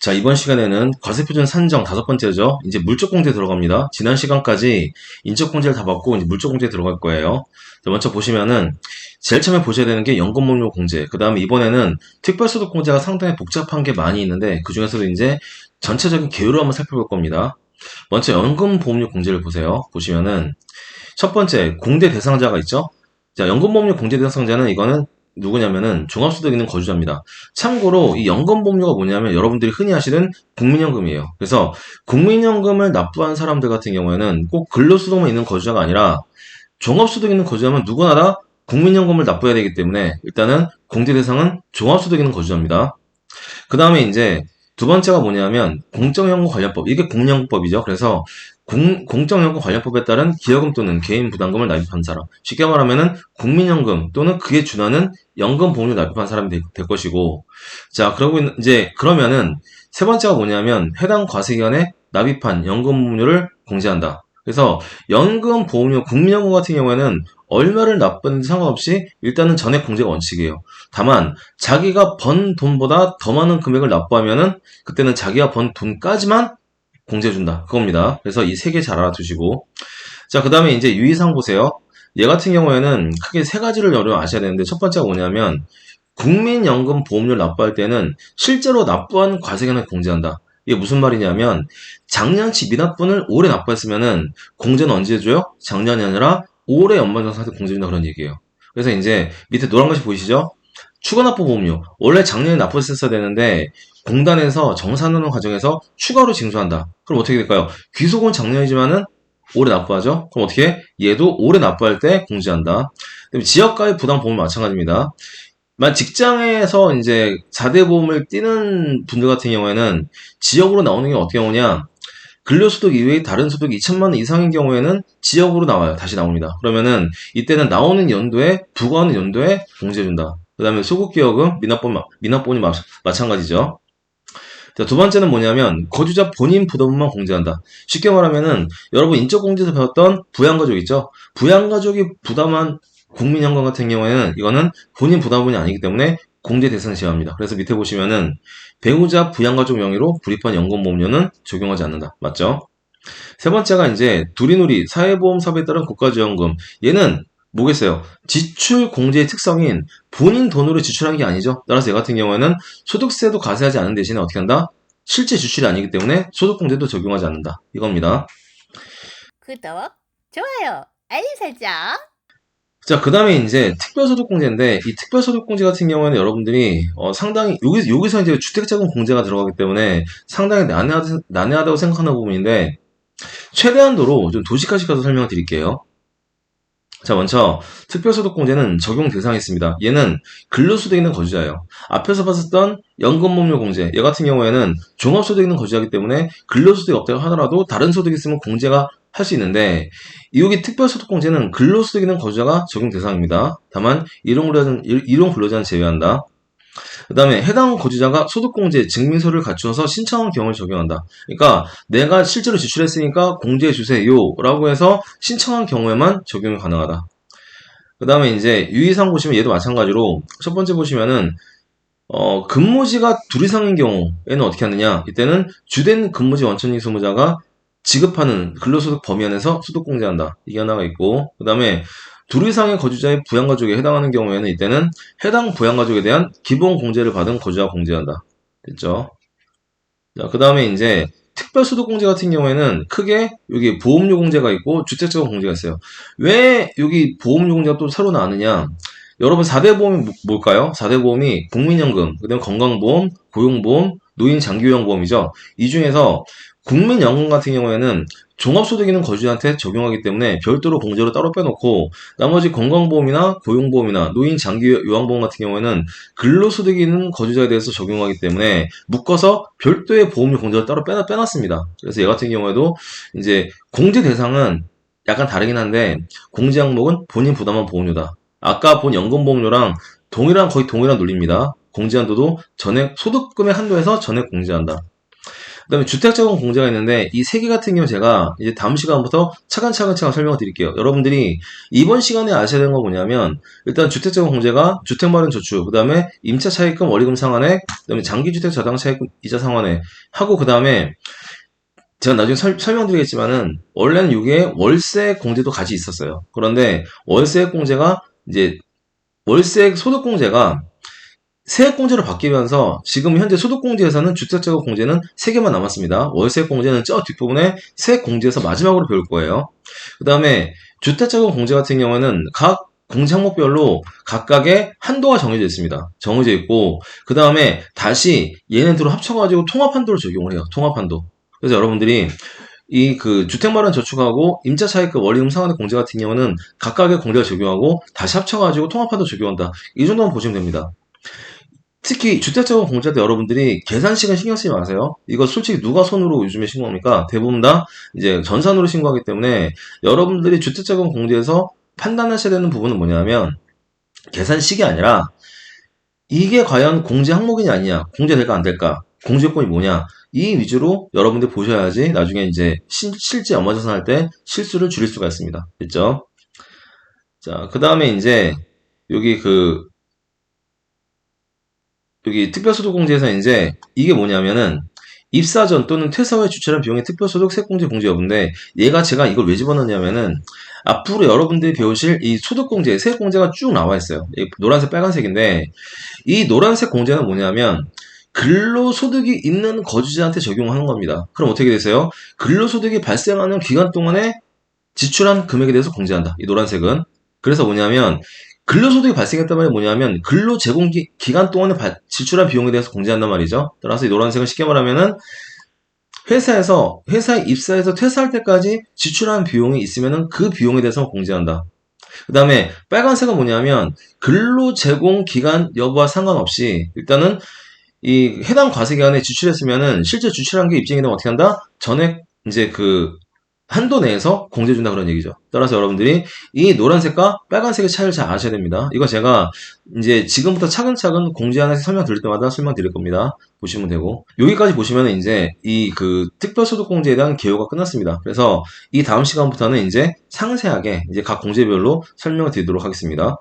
자, 이번 시간에는 과세표준 산정 다섯 번째죠. 이제 물적공제 들어갑니다. 지난 시간까지 인적공제를 다 받고 이제 물적공제 들어갈 거예요. 자, 먼저 보시면은 제일 처음에 보셔야 되는 게 연금보험료 공제. 그 다음에 이번에는 특별소득공제가 상당히 복잡한 게 많이 있는데 그 중에서도 이제 전체적인 개요를 한번 살펴볼 겁니다. 먼저 연금보험료 공제를 보세요. 보시면은 첫 번째 공제 대상자가 있죠. 자, 연금보험료 공제 대상자는 이거는 누구냐면은 종합소득 있는 거주자입니다. 참고로 이 연금보험료가 뭐냐면 여러분들이 흔히 아시는 국민연금이에요. 그래서 국민연금을 납부한 사람들 같은 경우에는 꼭 근로소득만 있는 거주자가 아니라 종합소득 있는 거주자면 누구나 다 국민연금을 납부해야 되기 때문에 일단은 공제 대상은 종합소득 있는 거주자입니다. 그 다음에 이제 두 번째가 뭐냐면 공적연금 관련법. 이게 공연금법이죠. 그래서 공적연금 관련법에 따른 기여금 또는 개인 부담금을 납입한 사람. 쉽게 말하면은 국민연금 또는 그에 준하는 연금보험료 납입한 사람이 될 것이고. 자, 그러고 이제 그러면은 세 번째가 뭐냐면 해당 과세기간에 납입한 연금보험료를 공제한다. 그래서 연금보험료, 국민연금 같은 경우에는 얼마를 납부하는지 상관없이 일단은 전액 공제가 원칙이에요. 다만 자기가 번 돈보다 더 많은 금액을 납부하면은 그때는 자기가 번 돈까지만 공제해준다. 그겁니다. 그래서 이 세 개 잘 알아두시고. 자, 그 다음에 이제 유의사항 보세요. 얘 같은 경우에는 크게 세 가지를 여러분 아셔야 되는데 첫 번째가 뭐냐면 국민연금 보험료를 납부할 때는 실제로 납부한 과세금을 공제한다. 이게 무슨 말이냐면 작년치 미납분을 올해 납부했으면은 공제는 언제 해줘요? 작년이 아니라 올해 연말정산한테 공제해준다 그런 얘기예요. 그래서 이제 밑에 노란 것이 보이시죠? 추가납부 보험료. 원래 작년에 납부했었어야 되는데 공단에서 정산하는 과정에서 추가로 징수한다. 그럼 어떻게 될까요? 귀속은 작년이지만은 올해 납부하죠? 그럼 어떻게 해? 얘도 올해 납부할 때 공제한다. 그다음에 지역가입 부담 보험은 마찬가지입니다. 만 직장에서 이제 4대 보험을 띄는 분들 같은 경우에는 지역으로 나오는 게 어떻게 나오냐? 근로소득 이외의 다른 소득 2천만 원 이상인 경우에는 지역으로 나와요. 다시 나옵니다. 그러면은 이때는 나오는 연도에 부과하는 연도에 공제해준다. 그 다음에 소득기여금, 미납보험이 마찬가지죠. 자, 두 번째는 뭐냐면 거주자 본인 부담만 공제한다. 쉽게 말하면은 여러분 인적공제에서 배웠던 부양가족 있죠? 부양가족이 부담한 국민연금 같은 경우에는 이거는 본인 부담분이 아니기 때문에 공제 대상 제외합니다. 그래서 밑에 보시면은 배우자 부양가족 명의로 불입한 연금보험료는 적용하지 않는다. 맞죠? 세 번째가 이제 두리누리 사회보험 사업에 따른 국가지원금. 얘는 뭐겠어요? 지출 공제의 특성인 본인 돈으로 지출한 게 아니죠. 따라서 얘 같은 경우에는 소득세도 과세하지 않은 대신에 어떻게 한다? 실제 지출이 아니기 때문에 소득공제도 적용하지 않는다. 이겁니다. 구독, 좋아요, 알림 설정. 자, 그 다음에 이제 특별소득공제인데, 이 특별소득공제 같은 경우에는 여러분들이, 상당히, 여기서 이제 주택자금 공제가 들어가기 때문에 상당히 난해하다고 생각하는 부분인데, 최대한도로 좀 도식화시 가서 설명을 드릴게요. 자, 먼저 특별소득공제는 적용 대상이 있습니다. 얘는 근로소득 있는 거주자예요. 앞에서 봤었던 연금보험료 공제, 얘 같은 경우에는 종합소득 있는 거주자이기 때문에 근로소득이 없다고 하더라도 다른 소득이 있으면 공제가 할 수 있는데 여기 특별소득공제는 근로소득 있는 거주자가 적용 대상입니다. 다만 일용 근로자는 제외한다. 그 다음에 해당 거주자가 소득공제 증명서를 갖추어서 신청한 경우를 적용한다. 그러니까 내가 실제로 지출했으니까 공제해 주세요 라고 해서 신청한 경우에만 적용이 가능하다. 그 다음에 이제 유의사항 보시면 얘도 마찬가지로 첫 번째 보시면은 근무지가 둘 이상인 경우에는 어떻게 하느냐, 이때는 주된 근무지 원천직 근무자가 지급하는 근로소득 범위 안에서 소득공제한다. 이게 하나가 있고, 그 다음에 둘 이상의 거주자의 부양가족에 해당하는 경우에는 이때는 해당 부양가족에 대한 기본 공제를 받은 거주자가 공제한다. 됐죠? 자, 그 다음에 이제 특별소득공제 같은 경우에는 크게 여기 보험료 공제가 있고 주택자금 공제가 있어요. 왜 여기 보험료 공제가 또 새로 나느냐? 여러분 4대 보험이 뭘까요? 4대 보험이 국민연금, 그 다음에 건강보험, 고용보험, 노인장기요양보험이죠. 이 중에서 국민연금 같은 경우에는 종합소득 있는 거주자한테 적용하기 때문에 별도로 공제로 따로 빼놓고 나머지 건강보험이나 고용보험이나 노인장기요양보험 같은 경우에는 근로소득이 있는 거주자에 대해서 적용하기 때문에 묶어서 별도의 보험료 공제를 따로 빼놨습니다. 그래서 얘 같은 경우에도 이제 공제 대상은 약간 다르긴 한데 공제 항목은 본인 부담한 보험료다. 아까 본 연금보험료랑 거의 동일한 논리입니다. 공제 한도도 전액 소득금의 한도에서 전액 공제한다. 그다음에 주택자금 공제가 있는데 이 세 개 같은 경우 제가 이제 다음 시간부터 차근차근 설명을 드릴게요. 여러분들이 이번 시간에 아셔야 되는 거 뭐냐면 일단 주택자금 공제가 주택마련 저축, 그다음에 임차 차입금 원리금 상환액, 그다음에 장기주택 저당 차입금 이자 상환액 하고 그다음에 제가 나중에 설명드리겠지만은 원래는 이게 월세 공제도 같이 있었어요. 그런데 월세 공제가 이제 월세 소득 공제가 세액공제로 바뀌면서 지금 현재 소득공제에서는 주택자금 공제는 3개만 남았습니다. 월세공제는 저 뒷부분에 세액공제에서 마지막으로 배울 거예요. 그 다음에 주택자금 공제 같은 경우에는 각 공제 항목별로 각각의 한도가 정해져 있습니다. 정해져 있고 그 다음에 다시 얘네들을 합쳐가지고 통합한도를 적용을 해요. 통합한도. 그래서 여러분들이 이 그 주택마련 저축하고 임차 차입금 원리금 상환의 공제 같은 경우는 각각의 공제를 적용하고 다시 합쳐가지고 통합한도 적용한다. 이 정도만 보시면 됩니다. 특히 주택자금 공제할 때 여러분들이 계산식은 신경 쓰지 마세요. 이거 솔직히 누가 손으로 요즘에 신고합니까? 대부분 다 이제 전산으로 신고하기 때문에 여러분들이 주택자금 공제에서 판단하셔야 되는 부분은 뭐냐면 계산식이 아니라 이게 과연 공제 항목이냐 아니냐, 공제될까 안 될까, 공제요건이 뭐냐 이 위주로 여러분들 보셔야지 나중에 이제 실제 업무자산 할 때 실수를 줄일 수가 있습니다. 됐죠? 자, 그 다음에 이제 여기 여기 특별소득공제에서 이제 이게 뭐냐면은 입사 전 또는 퇴사 후에 지출한 비용의 특별소득 세액공제 공제 여부인데 얘가 제가 이걸 왜 집어넣냐면은 앞으로 여러분들이 배우실 이 소득공제, 세액공제가 쭉 나와 있어요. 노란색, 빨간색인데 이 노란색 공제는 뭐냐면 근로소득이 있는 거주자한테 적용하는 겁니다. 그럼 어떻게 되세요? 근로소득이 발생하는 기간 동안에 지출한 금액에 대해서 공제한다. 이 노란색은. 그래서 뭐냐면 근로소득이 발생했단 말이 뭐냐면 근로제공 기간 동안에 지출한 비용에 대해서 공제한단 말이죠. 따라서 이 노란색은 쉽게 말하면은 회사에 입사해서 퇴사할 때까지 지출한 비용이 있으면은 그 비용에 대해서 공제한다. 그 다음에 빨간색은 뭐냐면 근로제공 기간 여부와 상관없이 일단은 이 해당 과세기간에 지출했으면은 실제 지출한 게 입증이 되면 어떻게 한다? 전액 이제 그 한도 내에서 공제해준다 그런 얘기죠. 따라서 여러분들이 이 노란색과 빨간색의 차이를 잘 아셔야 됩니다. 이거 제가 이제 지금부터 차근차근 공제안에서 설명드릴 때마다 설명드릴 겁니다. 보시면 되고 여기까지 보시면 이제 이 그 특별소득공제에 대한 개요가 끝났습니다. 그래서 이 다음 시간부터는 이제 상세하게 이제 각 공제별로 설명을 드리도록 하겠습니다.